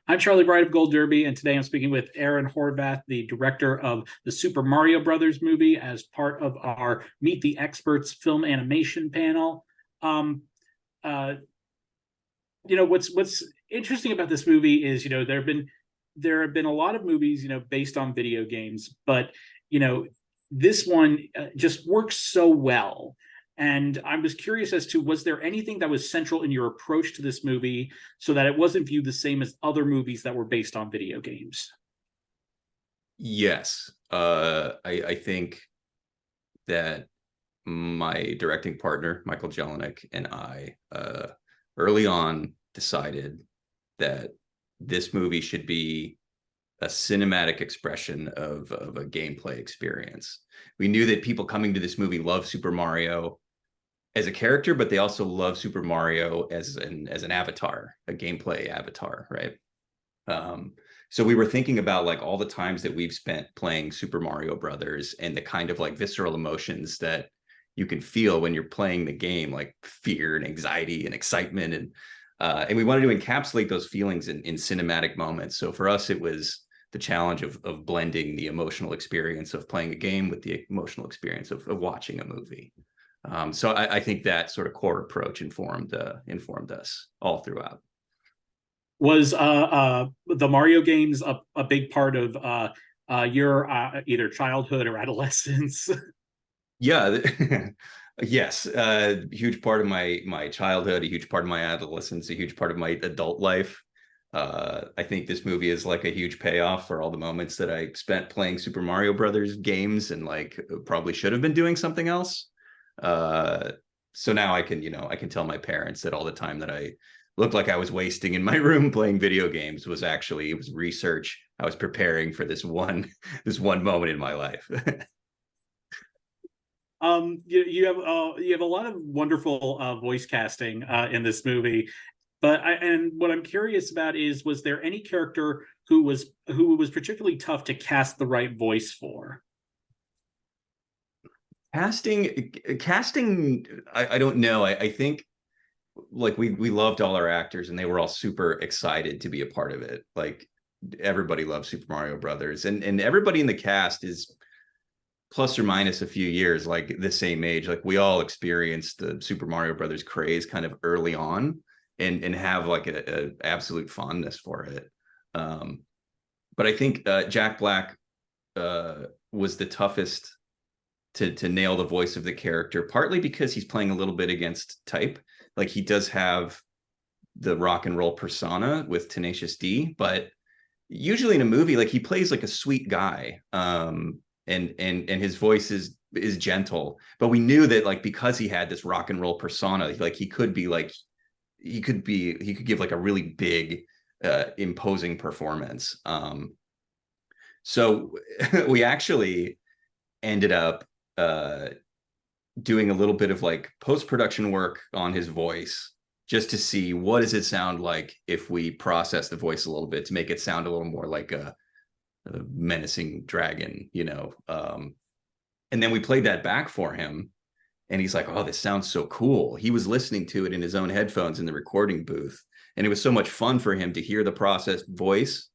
I'm Charlie Bright of Gold Derby, and today I'm speaking with Aaron Horvath, the director of the Super Mario Brothers movie, as part of our Meet the Experts film animation panel. Um, uh, what's interesting about this movie is there have been a lot of movies based on video games, but you know this one just works so well. And I was curious as to, was there anything that was central in your approach to this movie so that it wasn't viewed the same as other movies that were based on video games? Yes. I think that my directing partner, Michael Jelinek, and I early on decided that this movie should be a cinematic expression of a gameplay experience. We knew that people coming to this movie love Super Mario as a character, but they also love Super Mario as an avatar, a gameplay avatar, right? Um, so we were thinking about like all the times that we've spent playing Super Mario Brothers and the kind of like visceral emotions that you can feel when you're playing the game, like fear and anxiety and excitement, and we wanted to encapsulate those feelings in cinematic moments. So for us, it was the challenge of blending the emotional experience of playing a game with the emotional experience of watching a movie. So I think that sort of core approach informed us all throughout. Was the Mario games a big part of your either childhood or adolescence? Yeah. Yes, huge part of my childhood, a huge part of my adolescence, a huge part of my adult life. I think this movie is like a huge payoff for all the moments that I spent playing Super Mario Brothers games and like probably should have been doing something else. Uh, so now I can tell my parents that all the time that I looked like I was wasting in my room playing video games was actually, it was research. I was preparing for this one moment in my life. You have a lot of wonderful voice casting in this movie, and what I'm curious about is, was there any character who was particularly tough to cast the right voice for? Casting, I don't know. I think like we loved all our actors and they were all super excited to be a part of it. Like everybody loves Super Mario Brothers, and everybody in the cast is plus or minus a few years, like the same age. Like we all experienced the Super Mario Brothers craze kind of early on, and have like a absolute fondness for it. Um, but I think Jack Black was the toughest to nail the voice of the character, partly because he's playing a little bit against type. Like he does have the rock and roll persona with Tenacious D, but usually in a movie, like he plays like a sweet guy, and his voice is gentle. But we knew that like because he had this rock and roll persona, like he could give like a really big, imposing performance. So we actually ended up uh, doing a little bit of like post-production work on his voice just to see what does it sound like if we process the voice a little bit to make it sound a little more like a menacing dragon, and then we played that back for him, and he's like, oh, this sounds so cool. He was listening to it in his own headphones in the recording booth, and it was so much fun for him to hear the processed voice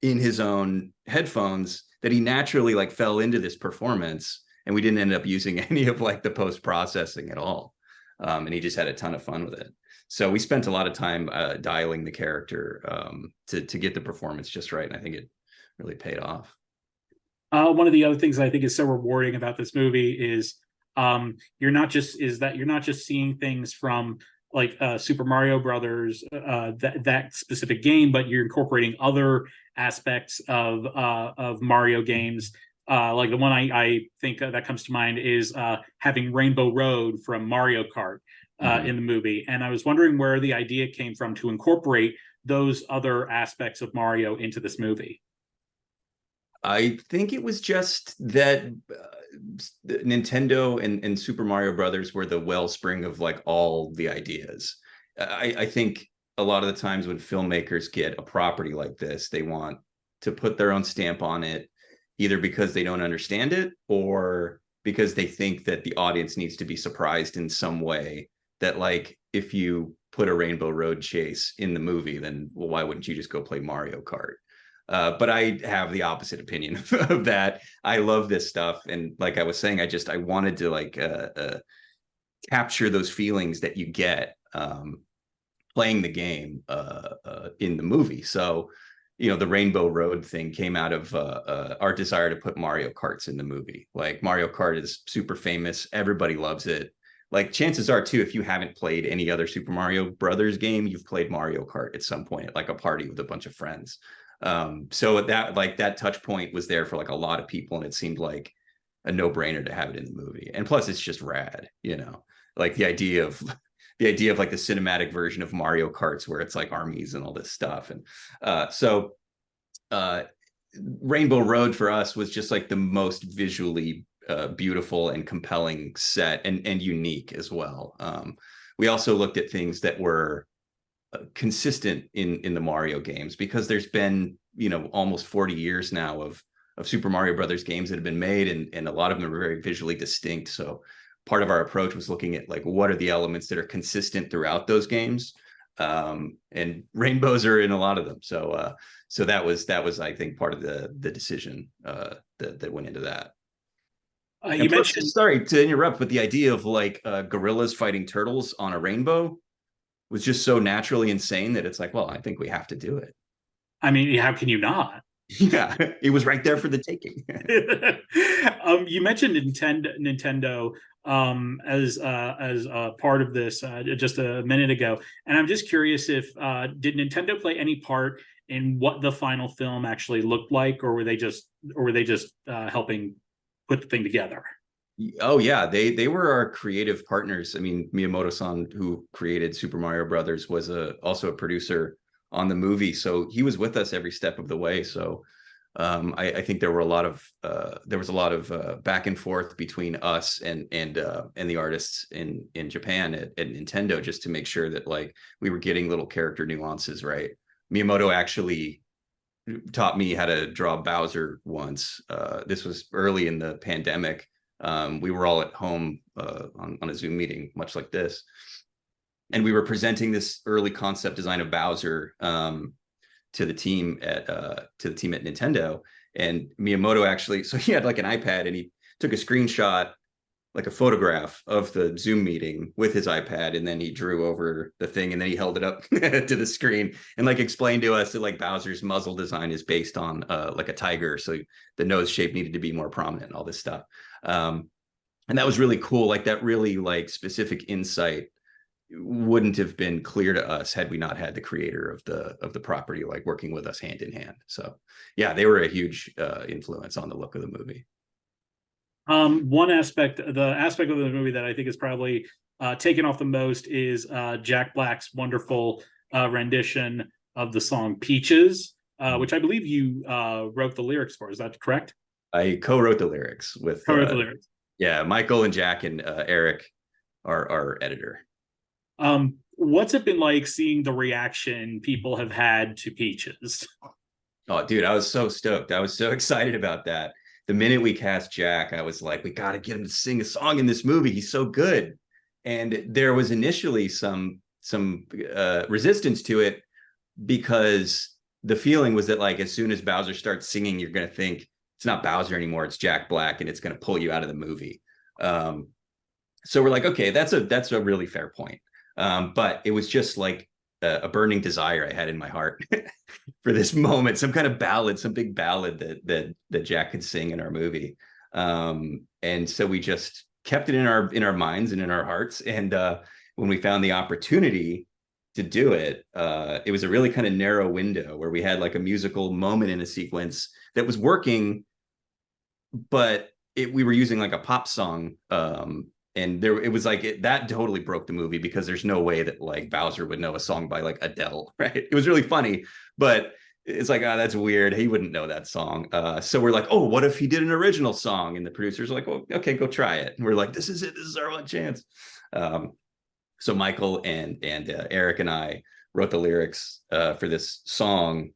in his own headphones that he naturally like fell into this performance, and we didn't end up using any of like the post processing at all. And he just had a ton of fun with it. So we spent a lot of time dialing the character, to get the performance just right, and I think it really paid off. One of the other things I think is so rewarding about this movie is you're not just seeing things from like Super Mario Brothers, that specific game, but you're incorporating other aspects of Mario games. Like the one I think that comes to mind is having Rainbow Road from Mario Kart Mm-hmm. in the movie, and I was wondering where the idea came from to incorporate those other aspects of Mario into this movie. I think it was just that Nintendo and Super Mario Brothers were the wellspring of like all the ideas. I think a lot of the times when filmmakers get a property like this, they want to put their own stamp on it, either because they don't understand it or because they think that the audience needs to be surprised in some way that like if you put a Rainbow Road chase in the movie, then well, why wouldn't you just go play Mario Kart? But I have the opposite opinion of that. I love this stuff, and like I was saying, I wanted to like capture those feelings that you get playing the game in the movie. So, the Rainbow Road thing came out of our desire to put Mario Karts in the movie. Like Mario Kart is super famous, everybody loves it. Like chances are too, if you haven't played any other Super Mario Brothers game, you've played Mario Kart at some point at like a party with a bunch of friends. So that touch point was there for like a lot of people, and it seemed like a no-brainer to have it in the movie. And plus, it's just rad, like the idea of like the cinematic version of Mario Karts where it's like armies and all this stuff. And so Rainbow Road for us was just like the most visually beautiful and compelling set, and unique as well. We also looked at things that were consistent in the Mario games, because there's been almost 40 years now of Super Mario Brothers games that have been made, and a lot of them are very visually distinct. So part of our approach was looking at like what are the elements that are consistent throughout those games, and rainbows are in a lot of them. So that was I think part of the decision that went into that. You mentioned, sorry to interrupt, but the idea of like gorillas fighting turtles on a rainbow was just so naturally insane that it's like, well, I think we have to do it. I mean, how can you not? Yeah, it was right there for the taking. You mentioned Nintendo as part of this just a minute ago, and I'm just curious if did Nintendo play any part in what the final film actually looked like, or were they just helping put the thing together? Oh yeah, they were our creative partners. I mean, Miyamoto-san, who created Super Mario Brothers, was also a producer on the movie, so he was with us every step of the way. So I think there was a lot of back and forth between us and the artists in Japan at Nintendo, just to make sure that like we were getting little character nuances right. Miyamoto actually taught me how to draw Bowser once. This was early in the pandemic. We were all at home on a Zoom meeting, much like this, and we were presenting this early concept design of Bowser to the team at Nintendo. And Miyamoto actually, so he had like an iPad, and he took a screenshot, like a photograph of the Zoom meeting with his iPad, and then he drew over the thing, and then he held it up to the screen and like explained to us that like Bowser's muzzle design is based on like a tiger, so the nose shape needed to be more prominent and all this stuff. And that was really cool. Like that really like specific insight wouldn't have been clear to us had we not had the creator of the property like working with us hand in hand. So yeah, they were a huge influence on the look of the movie. One aspect, the aspect of the movie that I think is probably taken off the most is Jack Black's wonderful rendition of the song Peaches, which I believe you wrote the lyrics for. Is that correct? I co-wrote the lyrics with Co-wrote the lyrics. Yeah, Michael and Jack and Eric, our editor. What's it been like seeing the reaction people have had to Peaches? Oh, dude, I was so stoked. I was so excited about that. The minute we cast Jack, I was like, we got to get him to sing a song in this movie. He's so good. And there was initially some resistance to it, because the feeling was that like as soon as Bowser starts singing, you're going to think it's not Bowser anymore, it's Jack Black, and it's going to pull you out of the movie. So we're like, okay, that's a really fair point. But it was just like a burning desire I had in my heart for this moment, some kind of ballad, some big ballad that Jack could sing in our movie. And so we just kept it in our minds and in our hearts. And when we found the opportunity to do it, it was a really kind of narrow window where we had like a musical moment in a sequence that was working, but we were using like a pop song. And it was like that totally broke the movie, because there's no way that like Bowser would know a song by like Adele, right? It was really funny, but it's like, oh, that's weird. He wouldn't know that song. So we're like, oh, what if he did an original song? And the producers are like, well, okay, go try it. And we're like, this is it. This is our one chance. So Michael and Eric and I wrote the lyrics for this song,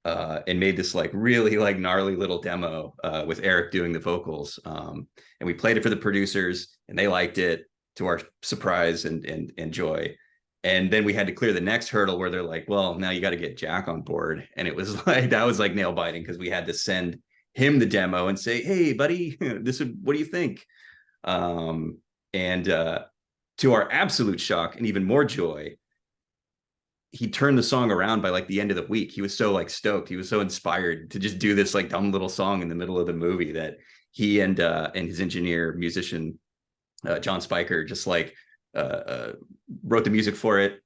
and made this like really like gnarly little demo with Eric doing the vocals. And we played it for the producers, and they liked it, our surprise and joy. And then we had to clear the next hurdle where they're like, well, now you got to get Jack on board. And it was like, that was like nail biting, because we had to send him the demo and say, hey, buddy, what do you think? And to our absolute shock and even more joy, he turned the song around by like the end of the week. He was so like stoked. He was so inspired to just do this like dumb little song in the middle of the movie that he and his engineer, musician, John Spiker, just like wrote the music for it,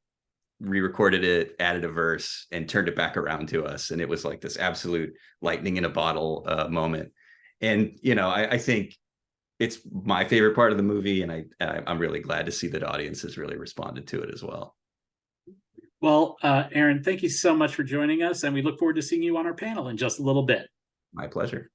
re-recorded it, added a verse, and turned it back around to us. And it was like this absolute lightning in a bottle moment. And, you know, I think it's my favorite part of the movie. And I'm really glad to see that audiences really responded to it as well. Well, Aaron, thank you so much for joining us. And we look forward to seeing you on our panel in just a little bit. My pleasure.